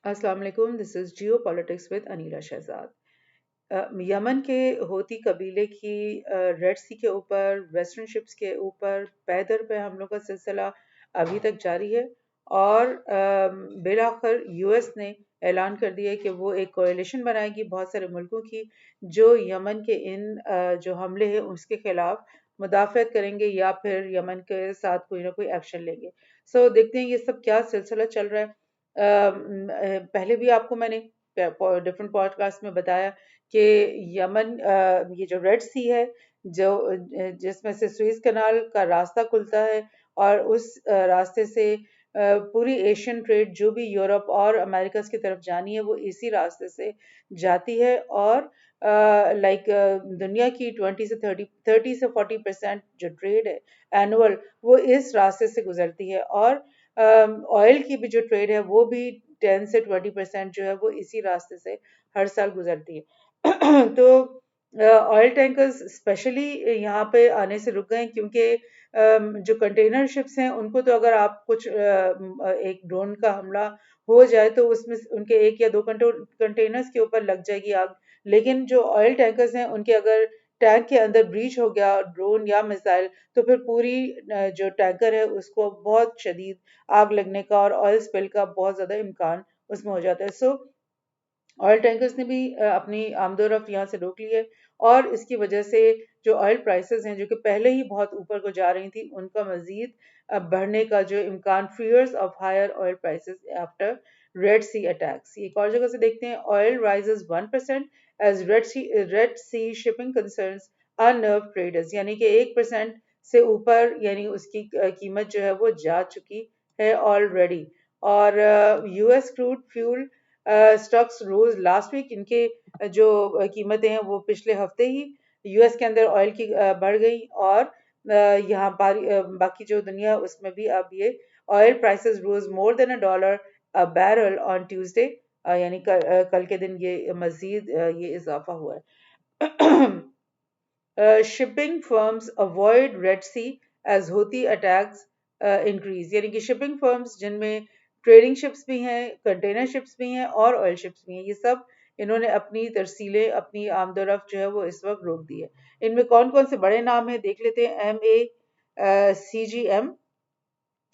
अस्सलाम वालेकुम, this is geopolitics with Aneela Shahzad. Yemen के हूती कबीले की रेड सी के ऊपर वेस्टर्न शिप्स के ऊपर पैदर पे हमलों का सिलसिला अभी तक जारी है और बिलाखिर यूएस ने ऐलान कर दिया है कि वो एक कोalition बनाएगी बहुत सारे मुल्कों की जो यमन के इन जो हमले हैं उसके खिलाफ मुदाफ़अत करेंगे या फिर यमन के साथ कोई ना कोई एक्शन लेंगे। देखते हैं ये सब क्या सिलसिला चल रहा है। पहले भी आपको मैंने डिफरेंट पॉडकास्ट में बताया कि यमन ये जो रेड सी है जो जिसमें से सुएज कनाल का रास्ता खुलता है और उस रास्ते से पूरी एशियन ट्रेड जो भी यूरोप और अमेरिका की तरफ जानी है वो इसी रास्ते से जाती है और लाइक दुनिया की 30 से 40% जो ट्रेड है एनुअल वो इस रास्ते से गुजरती है और ऑयल की भी जो ट्रेड है वो भी 10 से 20% जो है वो इसी रास्ते से हर साल गुजरती है। तो ऑयल टैंकर्स स्पेशली यहाँ पे आने से रुक गए क्योंकि जो कंटेनर शिप्स हैं उनको तो अगर आप कुछ एक ड्रोन का हमला हो जाए तो उसमें उनके एक या दो कंटेनर्स के ऊपर लग जाएगी आग। लेकिन जो ऑयल टैंकर्स हैं उनके अगर टैंक के अंदर ब्रीच हो गया ड्रोन या मिसाइल तो फिर पूरी जो टैंकर है उसको बहुत शदीद आग लगने का और ऑयल स्पिल का बहुत ज़्यादा इम्कान उसमें हो जाता है। ऑयल टैंकर्स ने भी अपनी आमदोरफ्त यहाँ से रोक ली है और इसकी वजह से जो ऑयल प्राइसेस हैं जो कि पहले ही बहुत ऊपर को जा रही थी उनका मजीद बढ़ने का जो इम्कान fears of higher oil prices after Red C attacks. एक और जगह से देखते हैं oil rises 1% as Red Sea shipping concerns unnerve traders, यानी कि 1% से ऊपर यानी उसकी कीमत जो है वो जा चुकी है ऑलरेडी। और यूएस क्रूड फ्यूल स्टॉक्स रोज लास्ट वीक, इनके जो कीमतें हैं वो पिछले हफ्ते ही यूएस के अंदर ऑयल की बढ़ गई और यहाँ बाकी जो दुनिया है उसमें भी अब ये oil prices rose more than $1 a barrel on Tuesday, यानी कल के दिन ये मजीद ये इजाफा हुआ है। शिपिंग फर्म्स अवॉइड रेड सी एज होती अटैक्स इंक्रीज, यानी कि शिपिंग फर्म्स जिनमें ट्रेडिंग शिप्स भी हैं कंटेनर शिप्स भी हैं और ऑयल शिप्स भी हैं ये सब इन्होंने अपनी तरसीलें अपनी आमदोरफ्त जो है वो इस वक्त रोक दी है। इनमें कौन कौन से बड़े नाम हैं देख लेते हैं। MACGM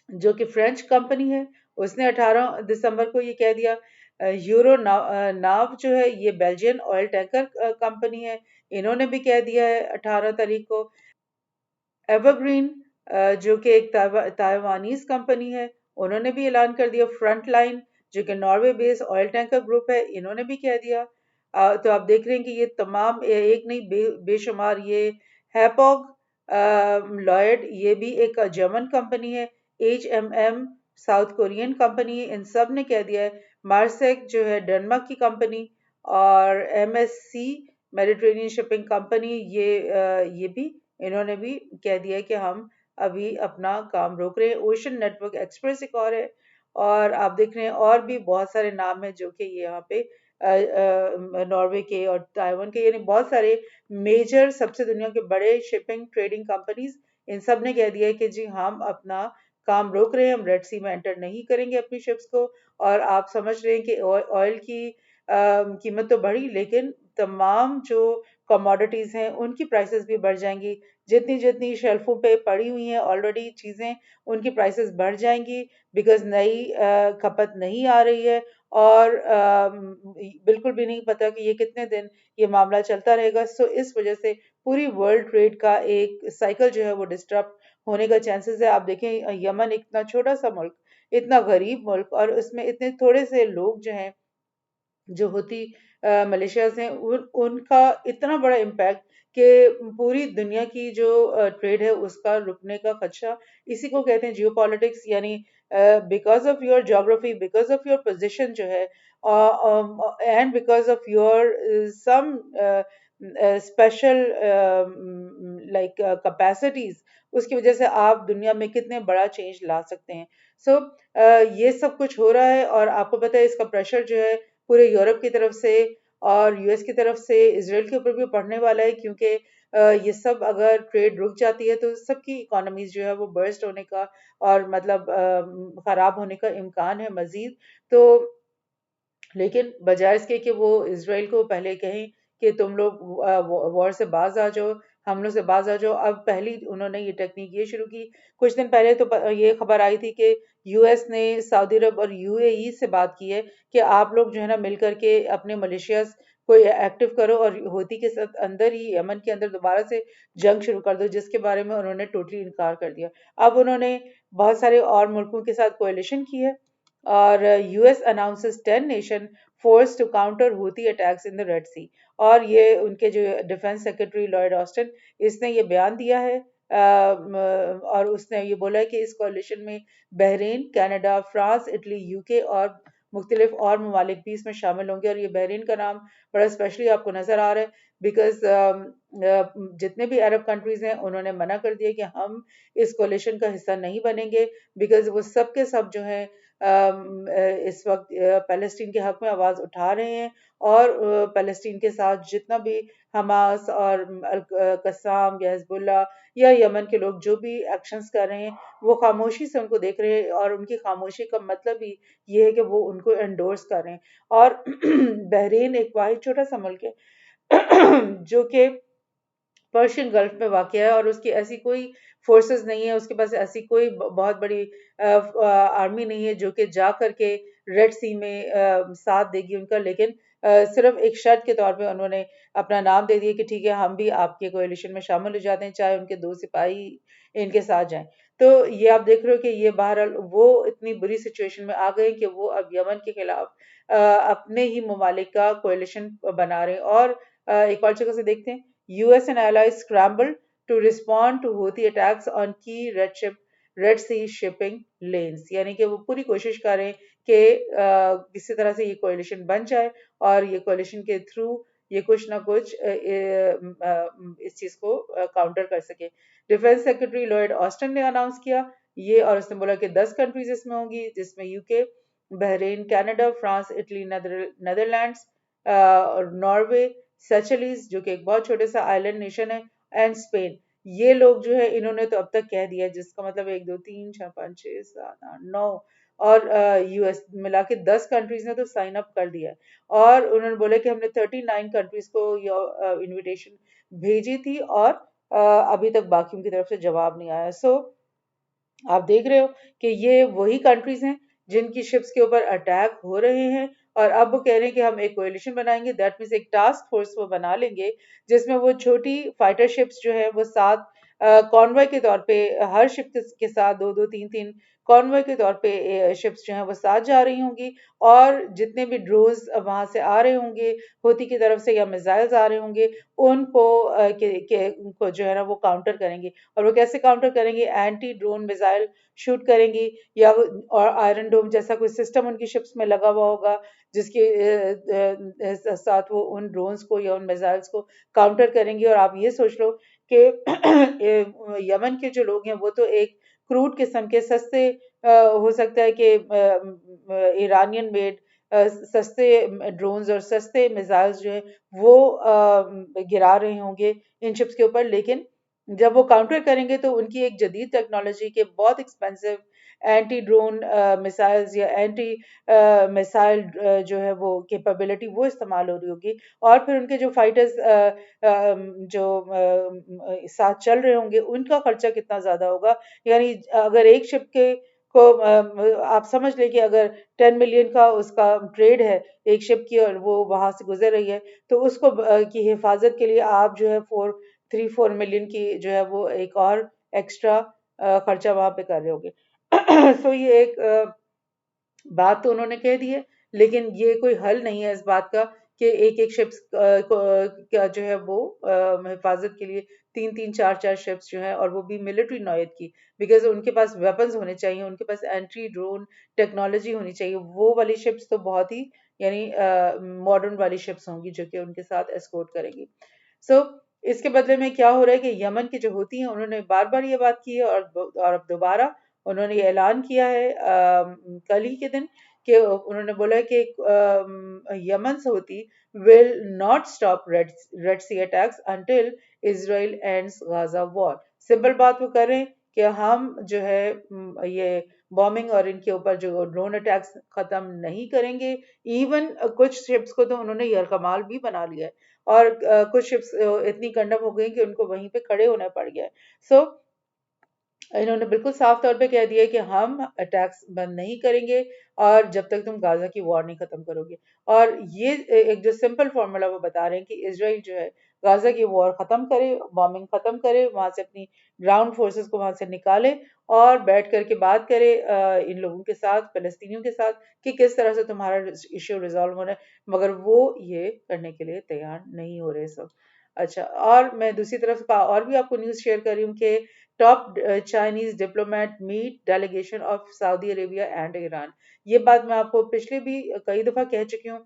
जो कि फ्रेंच कंपनी है उसने 18 दिसंबर को ये कह दिया। यूरो नाव जो है ये बेल्जियन ऑयल टैंकर कंपनी है, इन्होंने भी कह दिया है 18 तारीख को। एवरग्रीन जो कि एक ताइवानीज कंपनी है उन्होंने भी ऐलान कर दिया। फ्रंट लाइन जो कि Norway based oil tanker group है इन्होंने भी कह दिया। तो आप देख रहे हैं कि ये तमाम एक नहीं बेशुमार ये हैपॉग लॉयड ये भी एक जर्मन कंपनी है, HMM साउथ कोरियन कंपनी है, इन सब ने कह दिया है। मार्सेक जो है डेनमार्क की कंपनी और MSC मेडिटेरेनियन शिपिंग कंपनी ये भी इन्होंने भी कह दिया है कि हम अभी अपना काम रोक रहे हैं। ओशन नेटवर्क एक्सप्रेस एक और है और आप देख रहे हैं और भी बहुत सारे नाम हैं जो कि ये यहाँ पे नॉर्वे के और ताइवान के यानी बहुत सारे मेजर सबसे दुनिया के बड़े शिपिंग ट्रेडिंग कंपनीज इन सब ने कह दिया है कि जी हम अपना काम रोक रहे हैं, हम रेड सी में एंटर नहीं करेंगे अपनी शिप्स को। और आप समझ रहे हैं कि ऑयल की कीमत तो बढ़ी लेकिन तमाम जो कमोडिटीज हैं उनकी प्राइसेस भी बढ़ जाएंगी। जितनी जितनी शेल्फों पे पड़ी हुई हैं ऑलरेडी चीजें उनकी प्राइसेस बढ़ जाएंगी बिकॉज नई खपत नहीं आ रही है और बिल्कुल भी नहीं पता कि ये कितने दिन ये मामला चलता रहेगा। इस वजह से पूरी वर्ल्ड ट्रेड का एक साइकिल जो है वो डिस्टर्ब होने का चांसेस है। आप देखें यमन इतना छोटा सा मुल्क, इतना गरीब मुल्क और उसमें इतने थोड़े से लोग जो हैं जो होती मलेशिया से उनका इतना बड़ा इम्पैक्ट कि पूरी दुनिया की जो ट्रेड है उसका रुकने का खदशा। इसी को कहते हैं जियोपॉलिटिक्स, यानी because of your geography because of your position जो है and because of your some special like capacities, उसकी वजह से आप दुनिया में कितने बड़ा चेंज ला सकते हैं। ये सब कुछ हो रहा है और आपको पता है इसका प्रेशर जो है पूरे यूरोप की तरफ से और यूएस की तरफ से इसराइल के ऊपर भी पड़ने वाला है क्योंकि ये सब अगर ट्रेड रुक जाती है तो सबकी इकोनॉमीज जो है वो बर्स्ट होने का और मतलब खराब होने का इम्कान है मजीद। तो लेकिन बजाय इसके कि वो इसराइल को पहले कहें कि तुम लोग वॉर से बाज आ जाओ, हमलों से बाज आ जाओ, अब पहली उन्होंने ये टेक्निक ये शुरू की। कुछ दिन पहले तो ये खबर आई थी कि यूएस ने सऊदी अरब और यूएई से बात की है कि आप लोग जो है ना मिल करके अपने मलेशियाज को एक्टिव करो और होती के साथ अंदर ही यमन के अंदर दोबारा से जंग शुरू कर दो, जिसके बारे में उन्होंने टोटली इनकार कर दिया। अब उन्होंने बहुत सारे और मुल्कों के साथ कोalition की है और US announces 10 nation force to counter Houthi attacks in the Red Sea. और ये उनके जो डिफेंस सेक्रेटरी लॉयड ऑस्टिन, इसने ये बयान दिया है और उसने ये बोला है कि इस कोalition में Bahrain, Canada, France, Italy, UK और मुख्तलिफ और ममालिक भी इसमें शामिल होंगे। और ये बहरीन का नाम बड़ा स्पेशली आपको नजर आ रहा है बिकॉज जितने भी अरब कंट्रीज हैं उन्होंने मना कर दिया कि हम इस कोalition का हिस्सा नहीं बनेंगे, बिकॉज वो सब के सब जो हैं इस वक्त फ़लस्तीन के हक में आवाज़ उठा रहे हैं और फ़लस्तीन के साथ जितना भी हमास और कस्साम या हिजबुल्ला या यमन के लोग जो भी एक्शंस कर रहे हैं वो खामोशी से उनको देख रहे हैं, और उनकी खामोशी का मतलब ही ये है कि वो उनको एंडोर्स कर रहे हैं। और बहरीन एक वाहिद छोटा सा मुल्क है जो कि पर्शियन गल्फ में वाक़ है और उसकी ऐसी कोई फोर्सेस नहीं है, उसके पास ऐसी कोई बहुत बड़ी आर्मी नहीं है जो कि जा करके रेड सी में साथ देगी उनका। लेकिन सिर्फ एक शर्त के तौर पे उन्होंने अपना नाम दे दिया कि ठीक है हम भी आपके कोalition में शामिल हो जाते हैं, चाहे उनके 2 सिपाही इनके साथ जाएं। तो ये आप देख रहे हो कि ये बहरहाल वो इतनी बुरी सिचुएशन में आ गए कि वो अब यमन के खिलाफ अपने ही ममालिक का कोalition बना रहे हैं। और एक और जगह से देखते हैं, US and allies scrambled to respond to Houthi attacks on key Red Sea shipping lanes। यानी कि वो पूरी कोशिश कर रहे हैं कि किसी तरह से ये कोalition बन जाए और ये कोalition के थ्रू ये कुछ ना कुछ इस चीज को काउंटर कर सके। डिफेंस सेक्रेटरी लॉयड ऑस्टिन ने अनाउंस किया ये, और उसने बोला कि 10 कंट्रीज इसमें होंगी, जिसमें UK, Bahrain, Canada, France, Italy, Netherlands और नॉर्वे, सेचेलिस जो कि एक बहुत छोटे सा आइलैंड नेशन है, एंड स्पेन। ये लोग जो है इन्होंने तो अब तक कह दिया है, जिसका मतलब 1 2 3 4 5 6 7 8 9 और यूएस मिला के 10 कंट्रीज ने तो साइन अप कर दिया है। और उन्होंने बोला कि हमने 39 कंट्रीज को ये इनविटेशन भेजी थी और अभी तक बाकियों की तरफ से जवाब नहीं आया। सो आप देख रहे हो कि ये वही कंट्रीज हैं जिनकी शिप्स के ऊपर अटैक हो रहे हैं, और अब वो कह रहे हैं कि हम एक कोएलिशन बनाएंगे, दैट मीन्स एक टास्क फोर्स वो बना लेंगे जिसमें वो छोटी फाइटर शिप्स जो है वो साथ कॉन्वॉय के तौर पे हर शिप के साथ 2 2 3 3 कॉन्वॉय के तौर पे शिप्स जो हैं वो साथ जा रही होंगी, और जितने भी ड्रोन्स वहां से आ रहे होंगे हुती की तरफ से या मिसाइल्स आ रहे होंगे उनको उनको जो है ना वो काउंटर करेंगे। और वो कैसे काउंटर करेंगे? एंटी ड्रोन मिसाइल शूट करेंगी, या और आयरन डोम जैसा कोई सिस्टम उनकी शिप्स में लगा हुआ होगा जिसके साथ वो उन ड्रोन्स को या उन मिसाइल्स को काउंटर करेंगी। और आप ये सोच लो कि यमन के जो लोग हैं वो तो एक क्रूड किस्म के सस्ते हो सकता है कि ईरानियन मेड सस्ते ड्रोन्स और सस्ते मिसाइल्स जो है वो गिरा रहे होंगे इन शिप्स के ऊपर, लेकिन जब वो काउंटर करेंगे तो उनकी एक जदीद टेक्नोलॉजी के बहुत एक्सपेंसिव एंटी ड्रोन मिसाइल्स या एंटी मिसाइल जो है वो कैपेबिलिटी वो इस्तेमाल हो रही होगी। और फिर उनके जो फाइटर्स जो साथ चल रहे होंगे उनका खर्चा कितना ज्यादा होगा। यानी अगर एक शिप के को आप समझ लें कि अगर 10 मिलियन का उसका ट्रेड है एक शिप की और वो वहां से गुजर रही है, तो उसको की हिफाजत के लिए आप जो है 4 3 4 मिलियन की जो है वो एक और एक्स्ट्रा खर्चा वहां पे कर रहे होगे। सो ये एक बात तो उन्होंने कह दी है, लेकिन ये कोई हल नहीं है इस बात का कि एक एक शिप्स का जो है वो हिफाजत के लिए 3 3 4 4 शिप्स जो है, और वो भी मिलिट्री नौयत की, बिकॉज उनके पास वेपन्स होने चाहिए, उनके पास एंटी ड्रोन टेक्नोलॉजी होनी चाहिए। वो वाली शिप्स तो बहुत ही यानी मॉडर्न वाली शिप्स होंगी जो कि उनके साथ एस्कॉर्ट करेंगी। सो इसके बदले में क्या हो रहा है कि यमन की जो होती हैं उन्होंने बार बार ये बात की है, और अब दोबारा उन्होंने ये ऐलान किया है कल ही के दिन कि उन्होंने बोला है कि यमन से Houthi will not stop red C attacks until Israel ends Gaza war. Simple बात वो कर रहे हैं कि हम जो है ये बॉम्बिंग और इनके ऊपर जो ड्रोन अटैक्स खत्म नहीं करेंगे। इवन कुछ शिप्स को तो उन्होंने यरकमाल भी बना लिया है, और कुछ शिप्स इतनी कंडम हो गई कि उनको वहीं पे खड़े होना पड़ गया है। सो इन्होंने बिल्कुल साफ तौर पे कह दिया कि हम अटैक्स बंद नहीं करेंगे और जब तक तुम गाजा की वॉर नहीं खत्म करोगे। और ये एक जो सिंपल फॉर्मूला वो बता रहे हैं कि इसराइल जो है गाजा की वॉर खत्म करे, बॉम्बिंग खत्म करे, वहां से अपनी ग्राउंड फोर्सेस को वहां से निकाले और बैठ करके बात करे इन लोगों के साथ, फलस्तीनियों के साथ, कि किस तरह से तुम्हारा इश्यू रिजॉल्व होना है। मगर वो ये करने के लिए तैयार नहीं हो रहे सब। अच्छा, और मैं दूसरी तरफ का और भी आपको न्यूज़ शेयर कर रही हूँ कि top Chinese diplomat meet delegation of Saudi Arabia and Iran. ये बात मैं आपको पिछले भी कई दफा कह चुकी हूँ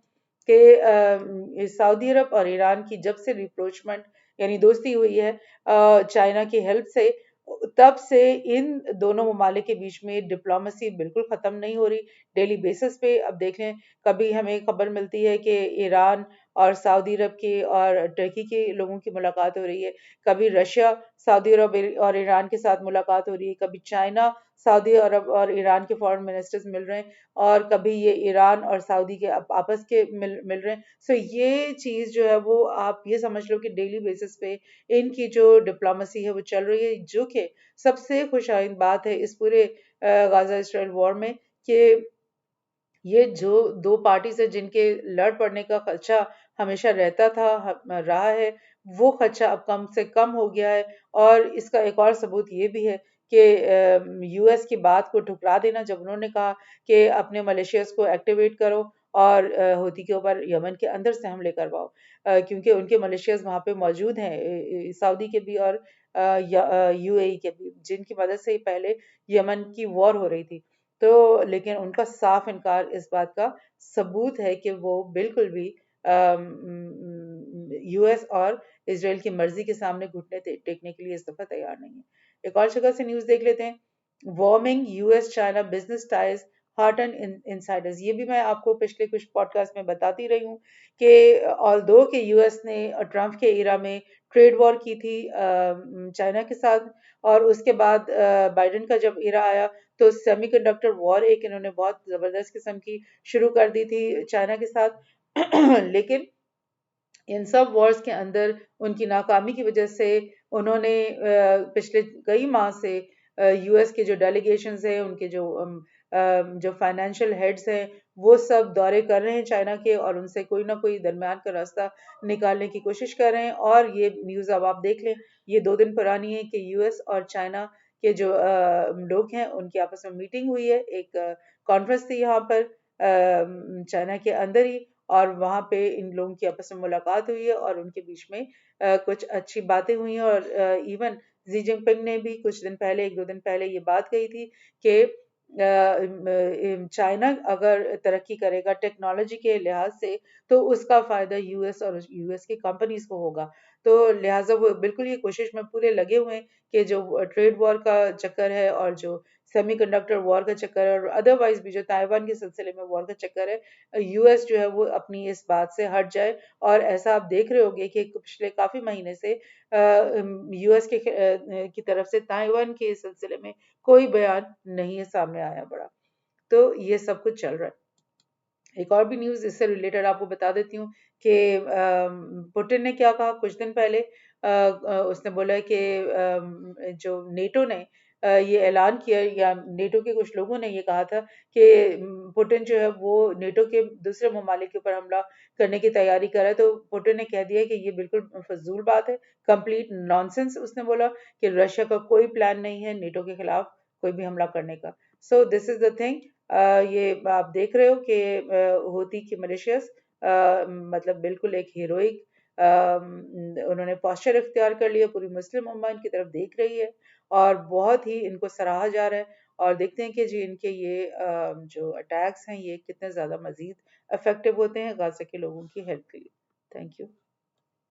कि सऊदी अरब और ईरान की जब से रिप्रोचमेंट यानी दोस्ती हुई है चाइना की हेल्प से, तब से इन दोनों ममालिक के बीच में डिप्लोमेसी बिल्कुल खत्म नहीं हो रही। डेली बेसिस पे अब देख लें, कभी हमें खबर मिलती है कि ईरान और सऊदी अरब की और टर्की के लोगों की मुलाकात हो रही है, कभी रशिया सऊदी अरब और ईरान के साथ मुलाकात हो रही है, कभी चाइना सऊदी अरब और ईरान के फॉरेन मिनिस्टर्स मिल रहे हैं, और कभी ये ईरान और सऊदी के आपस के मिल रहे हैं। सो ये चीज़ जो है वो आप ये समझ लो कि डेली बेसिस पे इनकी जो डिप्लोमेसी है वो चल रही है, जो कि सबसे खुशाइन बात है इस पूरे गाजा इसराइल वॉर में, कि ये जो दो पार्टीज है जिनके लड़ पड़ने का खदशा हमेशा रहता था, रहा है, वो खदशा अब कम से कम हो गया है। और इसका एक और सबूत ये भी है कि यूएस की बात को ठुकरा देना, जब उन्होंने कहा कि अपने मलेशियस को एक्टिवेट करो और हूती के ऊपर यमन के अंदर से हमले करवाओ, क्योंकि उनके मलेशियस वहां पे मौजूद हैं, सऊदी के भी और यूएई के भी, जिनकी मदद से ही पहले यमन की वॉर हो रही थी। तो लेकिन उनका साफ इनकार इस बात का सबूत है कि वो बिल्कुल भी यूएस और इसराइल की मर्जी के सामने घुटने टेकने के लिए इस दफा तैयार नहीं है। एक और जगह से न्यूज देख लेते हैं। Warming US China business ties heart and Insiders. ये भी मैं आपको पिछले कुछ पॉडकास्ट में बताती रही हूँ कि ऑल्दो कि यूएस ने ट्रम्प के इरा में ट्रेड वॉर की थी चाइना के साथ, और उसके बाद बाइडेन का जब इरा आया तो सेमीकंडक्टर वॉर एक इन्होंने बहुत जबरदस्त किस्म की शुरू कर दी थी चाइना के साथ। लेकिन इन सब वॉर्स के अंदर उनकी नाकामी की वजह से उन्होंने पिछले कई माह से यूएस के जो डेलीगेशंस हैं, उनके जो फाइनेंशियल हेड्स हैं, वो सब दौरे कर रहे हैं चाइना के, और उनसे कोई ना कोई दरमियान का रास्ता निकालने की कोशिश कर रहे हैं। और ये न्यूज़ अब आप देख लें, ये 2 दिन पुरानी है कि यूएस और चाइना के जो लोग हैं उनकी आपस में मीटिंग हुई है, एक कॉन्फ्रेंस थी यहाँ पर चाइना के अंदर ही, और वहाँ पे इन लोगों की आपस में मुलाकात हुई है और उनके बीच में कुछ अच्छी बातें हुई हैं। और इवन जी जिनपिंग ने भी कुछ दिन पहले, 1-2 दिन पहले ये बात कही थी कि चाइना अगर तरक्की करेगा टेक्नोलॉजी के लिहाज से, तो उसका फायदा यूएस और यूएस की कंपनीज को होगा। तो लिहाजा वो बिल्कुल ये कोशिश में पूरे लगे हुए हैं कि जो ट्रेड वॉर का चक्कर है और जो सेमीकंडक्टर वॉर का चक्कर है और अदरवाइज भी जो ताइवान के सिलसिले में वॉर का चक्कर है, यूएस जो है वो अपनी इस बात से हट जाए। और ऐसा आप देख रहे होंगे कि पिछले काफी महीने से यूएस की तरफ से ताइवान के सिलसिले में कोई बयान नहीं है सामने आया बड़ा। तो ये सब कुछ चल रहा है। एक और भी न्यूज़ इससे रिलेटेड आपको बता देती हूँ कि पुतिन ने क्या कहा कुछ दिन पहले। उसने बोला है कि जो नेटो ने ये ऐलान किया, या नेटो के कुछ लोगों ने ये कहा था कि पुतिन जो है वो नेटो के दूसरे ममालिक के ऊपर हमला करने की तैयारी कर रहा है। तो पुतिन ने कह दिया कि ये बिल्कुल फजूल बात है, कंप्लीट नॉनसेंस। उसने बोला कि रशिया का कोई प्लान नहीं है नेटो के खिलाफ कोई भी हमला करने का। So this is the thing. ये आप देख रहे हो कि होती कि मलेशियस मतलब बिल्कुल एक हीरोइक उन्होंने पोस्चर इख्तियार कर लिया, पूरी मुस्लिम उम्मा इनकी तरफ देख रही है और बहुत ही इनको सराहा जा रहा है। और देखते हैं कि जी इनके ये जो अटैक्स हैं ये कितने ज़्यादा मजीद इफेक्टिव होते हैं गाजा के लोगों की हेल्प के लिए। Thank you.